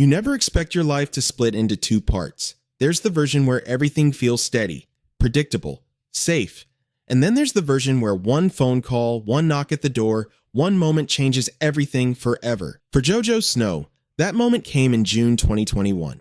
You never expect your life to split into two parts. There's the version where everything feels steady, predictable, safe. And then there's the version where one phone call, one knock at the door, one moment changes everything forever. For Jojo Snow, that moment came in June 2021.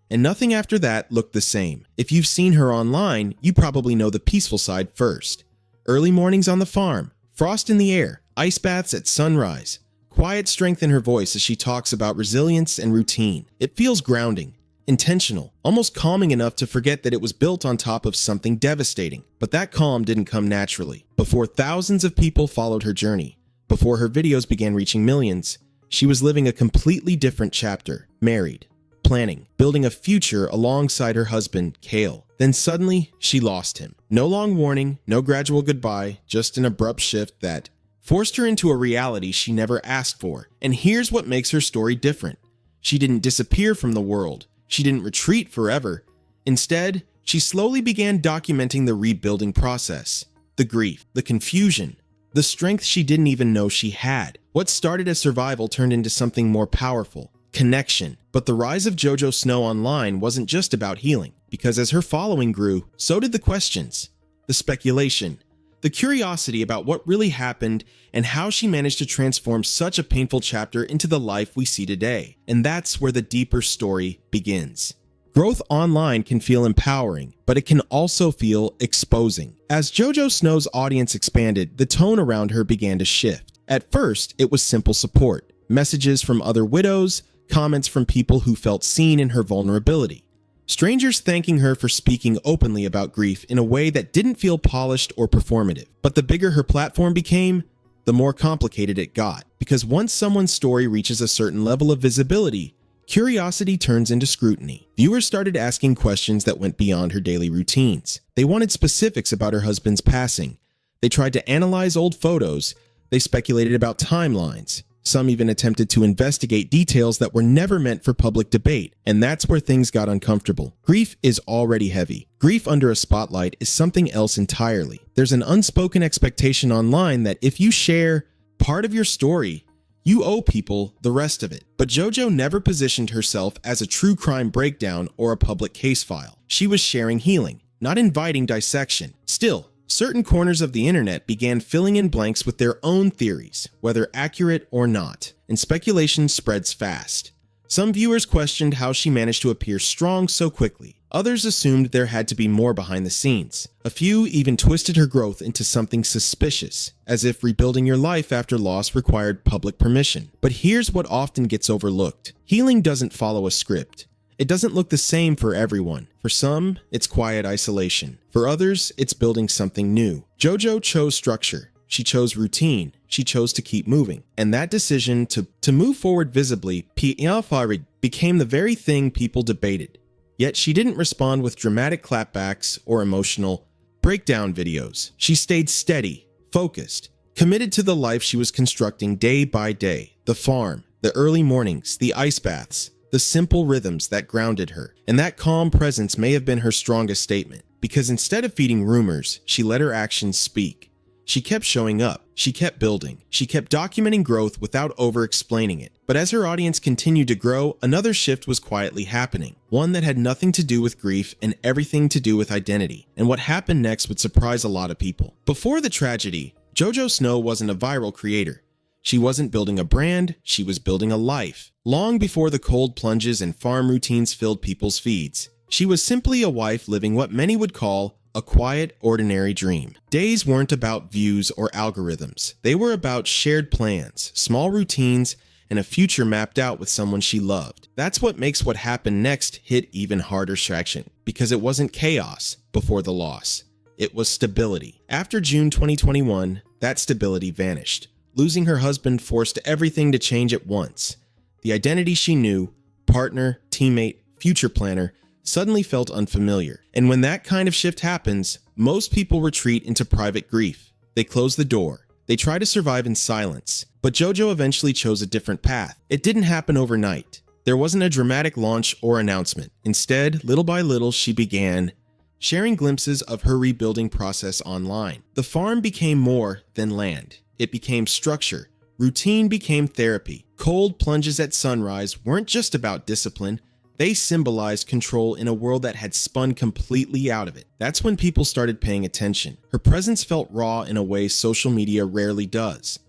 And nothing after that looked the same. If you've seen her online, you probably know the peaceful side first. Early mornings on the farm, frost in the air, ice baths at sunrise, quiet strength in her voice as she talks about resilience and routine. It feels grounding, intentional, almost calming enough to forget that it was built on top of something devastating. But that calm didn't come naturally. Before thousands of people followed her journey, before her videos began reaching millions, she was living a completely different chapter, married, planning, building a future alongside her husband, Kale. Then suddenly, she lost him. No long warning, no gradual goodbye, just an abrupt shift that forced her into a reality she never asked for. And here's what makes her story different. She didn't disappear from the world. She didn't retreat forever. Instead, she slowly began documenting the rebuilding process, the grief, the confusion, the strength she didn't even know she had. What started as survival turned into something more powerful, connection. But the rise of Jojo Snow online wasn't just about healing, because as her following grew, so did the questions, the speculation, the curiosity about what really happened and how she managed to transform such a painful chapter into the life we see today. And that's where the deeper story begins. Growth online can feel empowering, but it can also feel exposing. As Jojo Snow's audience expanded, the tone around her began to shift. At first, it was simple support, messages from other widows, comments from people who felt seen in her vulnerability. Strangers thanking her for speaking openly about grief in a way that didn't feel polished or performative. But the bigger her platform became, the more complicated it got. Because once someone's story reaches a certain level of visibility, curiosity turns into scrutiny. Viewers started asking questions that went beyond her daily routines. They wanted specifics about her husband's passing. They tried to analyze old photos. They speculated about timelines. Some even attempted to investigate details that were never meant for public debate, and that's where things got uncomfortable. Grief is already heavy. Grief under a spotlight is something else entirely. There's an unspoken expectation online that if you share part of your story, you owe people the rest of it. But Jojo never positioned herself as a true crime breakdown or a public case file. She was sharing healing, not inviting dissection. Still, certain corners of the internet began filling in blanks with their own theories, whether accurate or not, and speculation spreads fast. Some viewers questioned how she managed to appear strong so quickly. Others assumed there had to be more behind the scenes. A few even twisted her growth into something suspicious, as if rebuilding your life after loss required public permission. But here's what often gets overlooked. Healing doesn't follow a script. It doesn't look the same for everyone. For some, it's quiet isolation. For others, it's building something new. Jojo chose structure. She chose routine. She chose to keep moving. And that decision to move forward visibly became the very thing people debated. Yet she didn't respond with dramatic clapbacks or emotional breakdown videos. She stayed steady, focused, committed to the life she was constructing day by day. The farm, the early mornings, the ice baths, the simple rhythms that grounded her. And that calm presence may have been her strongest statement, because instead of feeding rumors, she let her actions speak. She kept showing up, she kept building, she kept documenting growth without over-explaining it. But as her audience continued to grow, another shift was quietly happening, one that had nothing to do with grief and everything to do with identity. And what happened next would surprise a lot of people. Before the tragedy, Jojo Snow wasn't a viral creator. She wasn't building a brand, she was building a life. Long before the cold plunges and farm routines filled people's feeds, she was simply a wife living what many would call a quiet, ordinary dream. Days weren't about views or algorithms. They were about shared plans, small routines, and a future mapped out with someone she loved. That's what makes what happened next hit even harder traction, because it wasn't chaos before the loss. It was stability. After June 2021, that stability vanished. Losing her husband forced everything to change at once. The identity she knew, partner, teammate, future planner, suddenly felt unfamiliar. And when that kind of shift happens, most people retreat into private grief. They close the door. They try to survive in silence. But Jojo eventually chose a different path. It didn't happen overnight. There wasn't a dramatic launch or announcement. Instead, little by little, she began sharing glimpses of her rebuilding process online. The farm became more than land. It became structure. Routine became therapy. Cold plunges at sunrise weren't just about discipline, they symbolized control in a world that had spun completely out of it. That's when people started paying attention. Her presence felt raw in a way social media rarely does.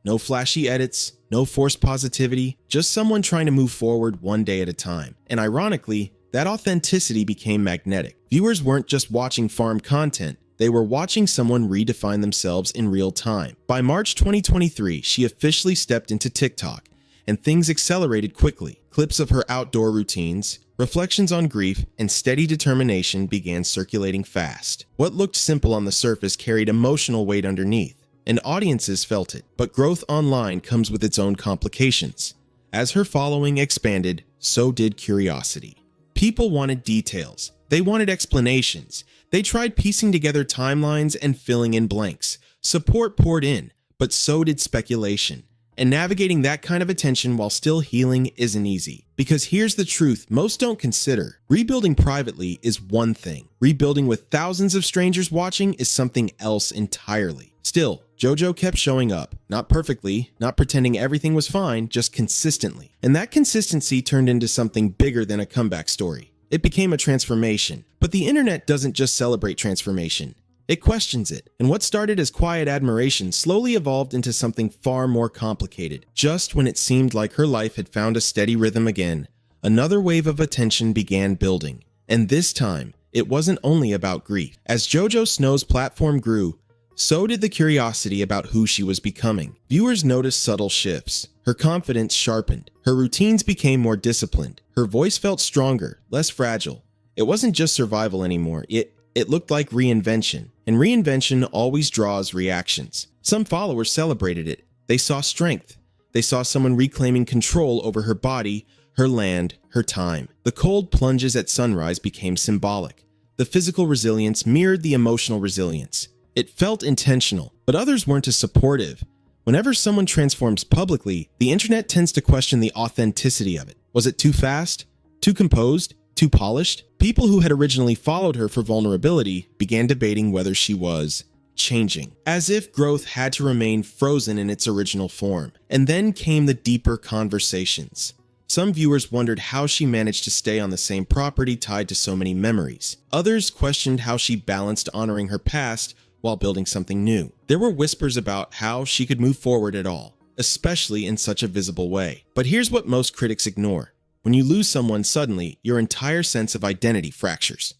No flashy edits, no forced positivity, just someone trying to move forward one day at a time. And ironically, that authenticity became magnetic. Viewers weren't just watching farm content, they were watching someone redefine themselves in real time. By March 2023, she officially stepped into TikTok, and things accelerated quickly. Clips of her outdoor routines, reflections on grief, and steady determination began circulating fast. What looked simple on the surface carried emotional weight underneath, and audiences felt it. But growth online comes with its own complications. As her following expanded, so did curiosity. People wanted details. They wanted explanations. They tried piecing together timelines and filling in blanks. Support poured in, but so did speculation. And navigating that kind of attention while still healing isn't easy. Because here's the truth most don't consider. Rebuilding privately is one thing. Rebuilding with thousands of strangers watching is something else entirely. Still, Jojo kept showing up. Not perfectly, not pretending everything was fine, just consistently. And that consistency turned into something bigger than a comeback story. It became a transformation. But the internet doesn't just celebrate transformation. It questions it, and what started as quiet admiration slowly evolved into something far more complicated. Just when it seemed like her life had found a steady rhythm again, another wave of attention began building. And this time, it wasn't only about grief. As Jojo Snow's platform grew, so did the curiosity about who she was becoming. Viewers noticed subtle shifts. Her confidence sharpened. Her routines became more disciplined. Her voice felt stronger, less fragile. It wasn't just survival anymore. It looked like reinvention. And reinvention always draws reactions. Some followers celebrated it. They saw strength. They saw someone reclaiming control over her body, her land, her time. The cold plunges at sunrise became symbolic. The physical resilience mirrored the emotional resilience. It felt intentional, but others weren't as supportive. Whenever someone transforms publicly, the internet tends to question the authenticity of it. Was it too fast? Too composed? Too polished? People who had originally followed her for vulnerability began debating whether she was changing, as if growth had to remain frozen in its original form. And then came the deeper conversations. Some viewers wondered how she managed to stay on the same property tied to so many memories. Others questioned how she balanced honoring her past while building something new. There were whispers about how she could move forward at all, especially in such a visible way. But here's what most critics ignore. When you lose someone suddenly, your entire sense of identity fractures.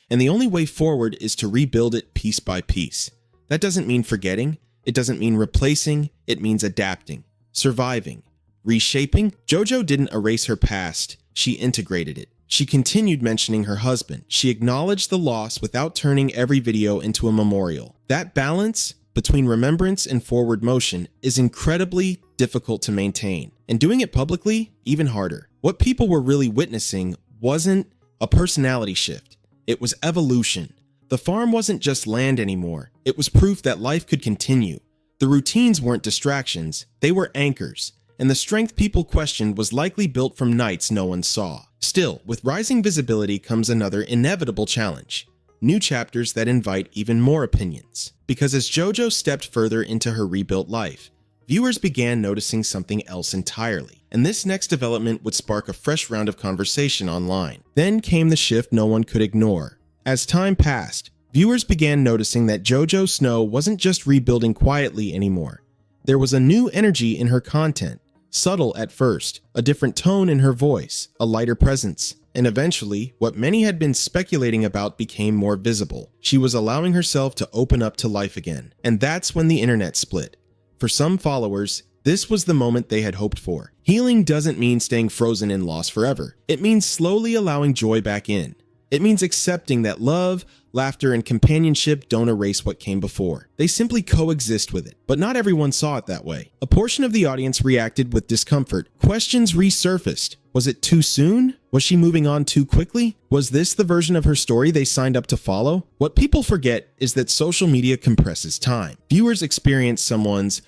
And the only way forward is to rebuild it piece by piece. That doesn't mean forgetting. It doesn't mean replacing. It means adapting, surviving, reshaping. Jojo didn't erase her past. She integrated it. She continued mentioning her husband. She acknowledged the loss without turning every video into a memorial. That balance between remembrance and forward motion is incredibly difficult to maintain. And doing it publicly, even harder. What people were really witnessing wasn't a personality shift. It was evolution. The farm wasn't just land anymore. It was proof that life could continue. The routines weren't distractions. They were anchors. And the strength people questioned was likely built from nights no one saw. Still, with rising visibility comes another inevitable challenge. New chapters that invite even more opinions. Because as Jojo stepped further into her rebuilt life, viewers began noticing something else entirely. And this next development would spark a fresh round of conversation online. Then came the shift no one could ignore. As time passed, viewers began noticing that Jojo Snow wasn't just rebuilding quietly anymore. There was a new energy in her content. Subtle at first, a different tone in her voice, a lighter presence, and eventually, what many had been speculating about became more visible. She was allowing herself to open up to life again. And that's when the internet split. For some followers, this was the moment they had hoped for. Healing doesn't mean staying frozen in loss forever. It means slowly allowing joy back in. It means accepting that love, laughter, and companionship don't erase what came before. They simply coexist with it. But not everyone saw it that way. A portion of the audience reacted with discomfort. Questions resurfaced. Was it too soon? Was she moving on too quickly? Was this the version of her story they signed up to follow? What people forget is that social media compresses time. Viewers experience someone's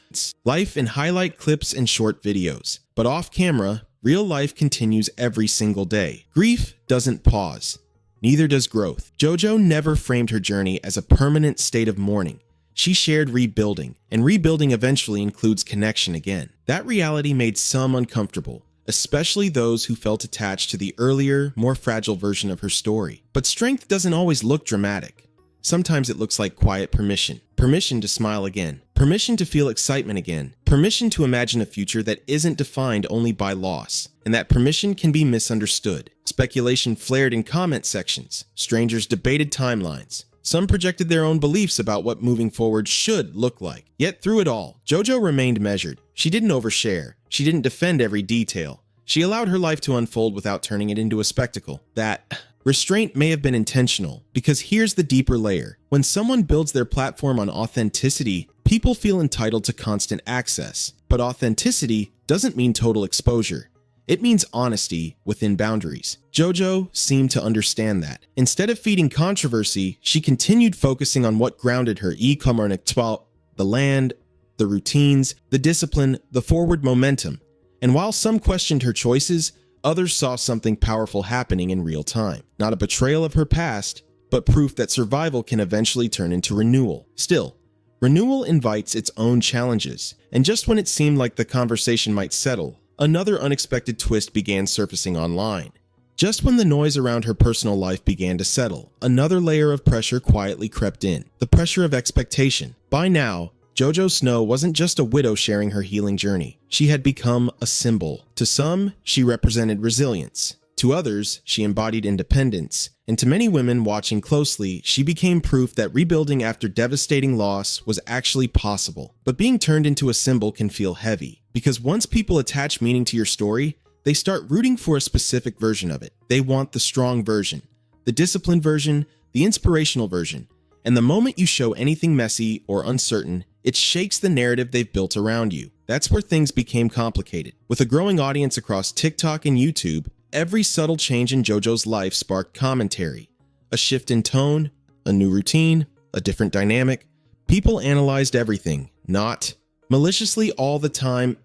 life in highlight clips and short videos. But off camera, real life continues every single day. Grief doesn't pause. Neither does growth. Jojo never framed her journey as a permanent state of mourning. She shared rebuilding, and rebuilding eventually includes connection again. That reality made some uncomfortable, especially those who felt attached to the earlier, more fragile version of her story. But strength doesn't always look dramatic. Sometimes it looks like quiet permission. Permission to smile again. Permission to feel excitement again. Permission to imagine a future that isn't defined only by loss. And that permission can be misunderstood. Speculation flared in comment sections. Strangers debated timelines. Some projected their own beliefs about what moving forward should look like. Yet through it all, Jojo remained measured. She didn't overshare. She didn't defend every detail. She allowed her life to unfold without turning it into a spectacle. That restraint may have been intentional, because here's the deeper layer. When someone builds their platform on authenticity, people feel entitled to constant access. But authenticity doesn't mean total exposure. It means honesty within boundaries. Jojo seemed to understand that. Instead of feeding controversy, she continued focusing on what grounded her: the land, the routines, the discipline, the forward momentum. And while some questioned her choices, others saw something powerful happening in real time. Not a betrayal of her past, but proof that survival can eventually turn into renewal. Still, renewal invites its own challenges. And just when it seemed like the conversation might settle, another unexpected twist began surfacing online. Just when the noise around her personal life began to settle, another layer of pressure quietly crept in. The pressure of expectation. By now, Jojo Snow wasn't just a widow sharing her healing journey. She had become a symbol. To some, she represented resilience. To others, she embodied independence. And to many women watching closely, she became proof that rebuilding after devastating loss was actually possible. But being turned into a symbol can feel heavy, because once people attach meaning to your story, they start rooting for a specific version of it. They want the strong version, the disciplined version, the inspirational version. And the moment you show anything messy or uncertain, it shakes the narrative they've built around you. That's where things became complicated. With a growing audience across TikTok and YouTube, every subtle change in Jojo's life sparked commentary. A shift in tone, a new routine, a different dynamic. People analyzed everything, not maliciously all the time,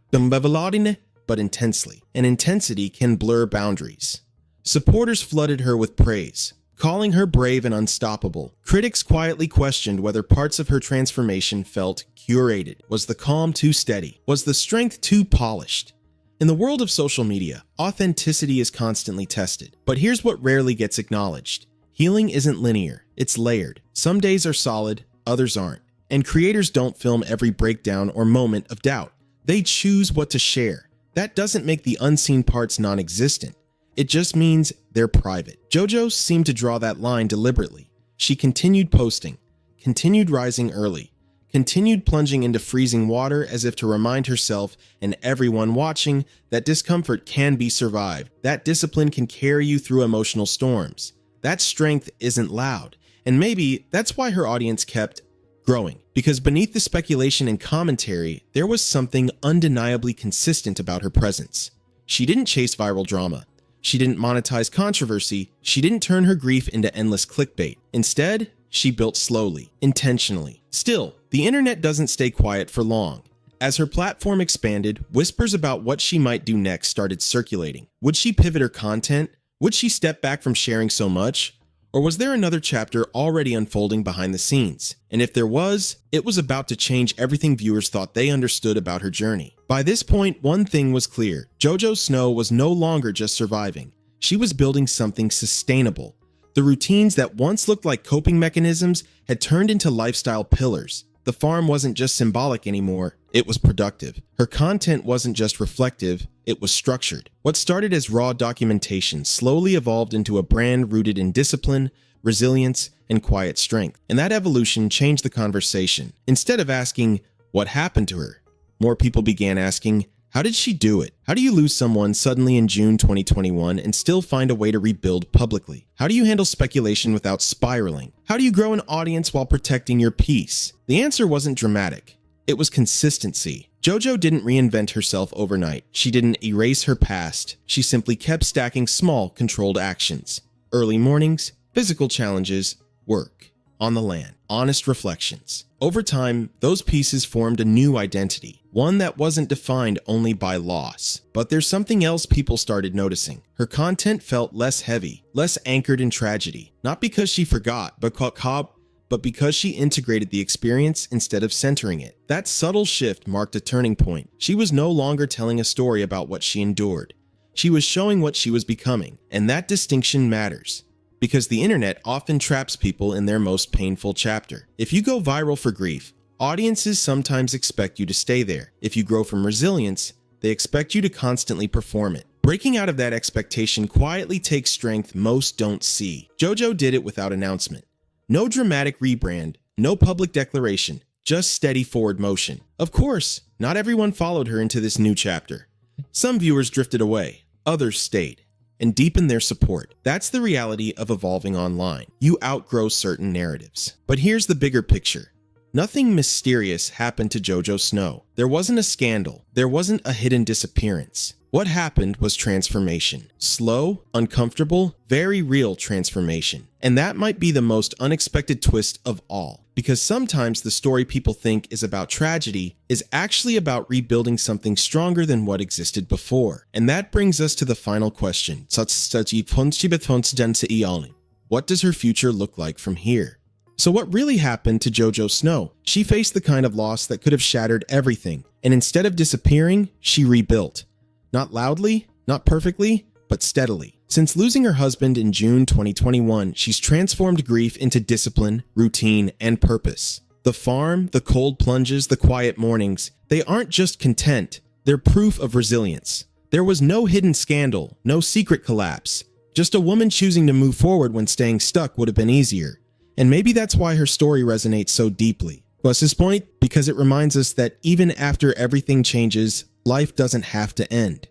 but intensely. And intensity can blur boundaries. Supporters flooded her with praise, calling her brave and unstoppable. Critics quietly questioned whether parts of her transformation felt curated. Was the calm too steady? Was the strength too polished? In the world of social media, authenticity is constantly tested. But here's what rarely gets acknowledged. Healing isn't linear, it's layered. Some days are solid, others aren't. And creators don't film every breakdown or moment of doubt. They choose what to share. That doesn't make the unseen parts non-existent. It just means they're private. Jojo seemed to draw that line deliberately. She continued posting, continued rising early, continued plunging into freezing water as if to remind herself and everyone watching that discomfort can be survived. That discipline can carry you through emotional storms. That strength isn't loud. And maybe that's why her audience kept growing. Because beneath the speculation and commentary, there was something undeniably consistent about her presence. She didn't chase viral drama. She didn't monetize controversy. She didn't turn her grief into endless clickbait. Instead, she built slowly, intentionally. Still, the internet doesn't stay quiet for long. As her platform expanded, whispers about what she might do next started circulating. Would she pivot her content? Would she step back from sharing so much? Or was there another chapter already unfolding behind the scenes? And if there was, it was about to change everything viewers thought they understood about her journey. By this point, one thing was clear. Jojo Snow was no longer just surviving. She was building something sustainable. The routines that once looked like coping mechanisms had turned into lifestyle pillars. The farm wasn't just symbolic anymore, it was productive. Her content wasn't just reflective, it was structured. What started as raw documentation slowly evolved into a brand rooted in discipline, resilience, and quiet strength. And that evolution changed the conversation. Instead of asking, what happened to her? More people began asking, how did she do it? How do you lose someone suddenly in June 2021 and still find a way to rebuild publicly? How do you handle speculation without spiraling? How do you grow an audience while protecting your peace? The answer wasn't dramatic. It was consistency. Jojo didn't reinvent herself overnight. She didn't erase her past. She simply kept stacking small, controlled actions. Early mornings, physical challenges, work. On the land, honest reflections. Over time, those pieces formed a new identity, one that wasn't defined only by loss. But there's something else people started noticing. Her content felt less heavy, less anchored in tragedy. Not because she forgot, but but because she integrated the experience instead of centering it. That subtle shift marked a turning point. She was no longer telling a story about what she endured. She was showing what she was becoming, and that distinction matters. Because the internet often traps people in their most painful chapter. If you go viral for grief, audiences sometimes expect you to stay there. If you grow from resilience, they expect you to constantly perform it. Breaking out of that expectation quietly takes strength most don't see. Jojo did it without announcement. No dramatic rebrand, no public declaration, just steady forward motion. Of course, not everyone followed her into this new chapter. Some viewers drifted away, others stayed and deepen their support. That's the reality of evolving online. You outgrow certain narratives. But here's the bigger picture. Nothing mysterious happened to Jojo Snow. There wasn't a scandal. There wasn't a hidden disappearance. What happened was transformation. Slow, uncomfortable, very real transformation. And that might be the most unexpected twist of all. Because sometimes the story people think is about tragedy is actually about rebuilding something stronger than what existed before. And that brings us to the final question. What does her future look like from here? So what really happened to Jojo Snow? She faced the kind of loss that could have shattered everything. And instead of disappearing, she rebuilt. Not loudly, not perfectly, but steadily. Since losing her husband in June 2021, she's transformed grief into discipline, routine, and purpose. The farm, the cold plunges, the quiet mornings, they aren't just content, they're proof of resilience. There was no hidden scandal, no secret collapse, just a woman choosing to move forward when staying stuck would have been easier. And maybe that's why her story resonates so deeply. What's his point? Because it reminds us that even after everything changes, life doesn't have to end.